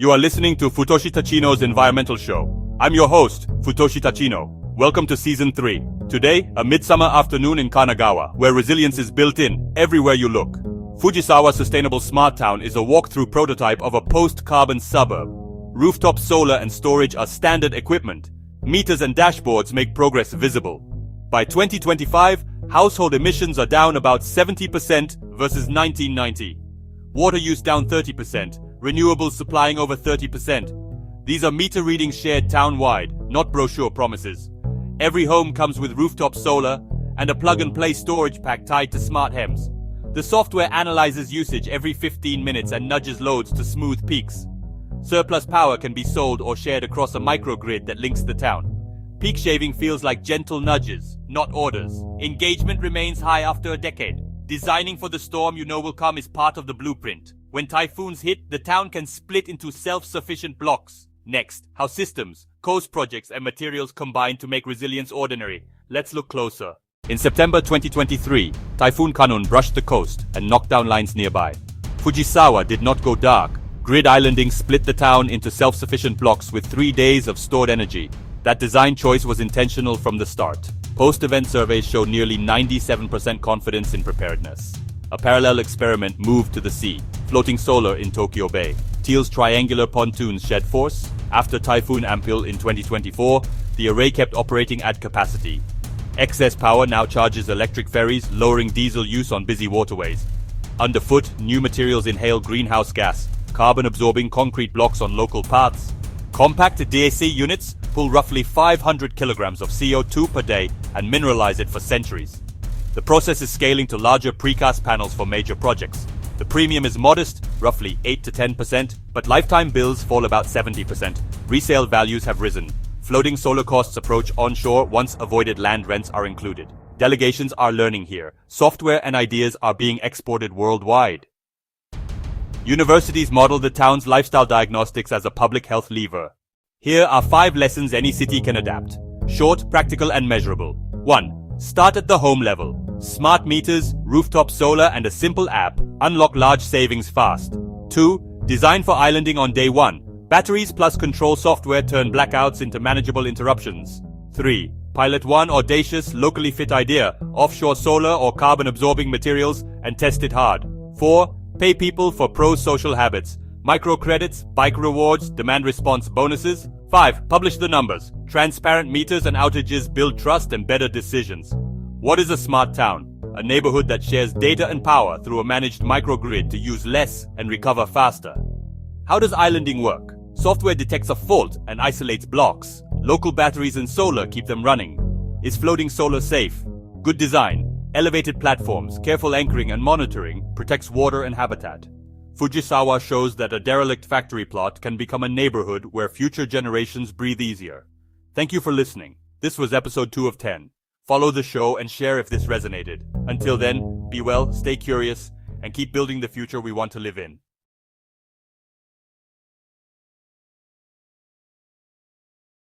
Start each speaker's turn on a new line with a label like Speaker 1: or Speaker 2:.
Speaker 1: You are listening to Futoshi Tachino's Environmental Show. I'm your host, Futoshi Tachino. Welcome to Season 3. Today, a midsummer afternoon in Kanagawa, where resilience is built in everywhere you look. Fujisawa Sustainable Smart Town is a walkthrough prototype of a post-carbon suburb. Rooftop solar and storage are standard equipment. Meters and dashboards make progress visible. By 2025, household emissions are down about 70% versus 1990. Water use down 30%, renewables supplying over 30%. These are meter readings shared town-wide, not brochure promises. Every home comes with rooftop solar and a plug-and-play storage pack tied to smart hems. The software analyzes usage every 15 minutes and nudges loads to smooth peaks. Surplus power can be sold or shared across a microgrid that links the town. Peak shaving feels like gentle nudges, not orders. Engagement remains high after a decade. Designing for the storm you know will come is part of the blueprint. When typhoons hit, the town can split into self-sufficient blocks. Next, how systems, coast projects and materials combine to make resilience ordinary. Let's look closer. In September 2023, Typhoon Khanun brushed the coast and knocked down lines nearby. Fujisawa did not go dark. Grid islanding split the town into self-sufficient blocks with 3 days of stored energy. That design choice was intentional from the start. Post-event surveys show nearly 97% confidence in preparedness. A parallel experiment moved to the sea, floating solar in Tokyo Bay. Teal's triangular pontoons shed force. After Typhoon Ampil in 2024, the array kept operating at capacity. Excess power now charges electric ferries, lowering diesel use on busy waterways. Underfoot, new materials inhale greenhouse gas, carbon-absorbing concrete blocks on local paths. Compact DAC units pull roughly 500 kilograms of CO2 per day and mineralize it for centuries. The process is scaling to larger precast panels for major projects. The premium is modest, roughly 8 to 10%, but lifetime bills fall about 70%. Resale values have risen. Floating solar costs approach onshore once avoided land rents are included. Delegations are learning here. Software and ideas are being exported worldwide. Universities model the town's lifestyle diagnostics as a public health lever. Here are 5 lessons any city can adapt. Short, practical, and measurable. 1. Start at the home level. Smart meters, rooftop solar, and a simple app unlock large savings fast. 2. Design for islanding on day 1. Batteries plus control software turn blackouts into manageable interruptions. 3. Pilot one audacious, locally fit idea, offshore solar or carbon-absorbing materials, and test it hard. 4. Pay people for pro-social habits. Microcredits, bike rewards, demand response bonuses. 5. Publish the numbers. Transparent meters and outages build trust and better decisions. What is a smart town? A neighborhood that shares data and power through a managed microgrid to use less and recover faster. How does islanding work? Software detects a fault and isolates blocks. Local batteries and solar keep them running. Is floating solar safe? Good design. Elevated platforms, careful anchoring and monitoring protects water and habitat. Fujisawa shows that a derelict factory plot can become a neighborhood where future generations breathe easier. Thank you for listening. This was episode 2 of 10. Follow the show and share if this resonated. Until then, be well, stay curious, and keep building the future we want to live in.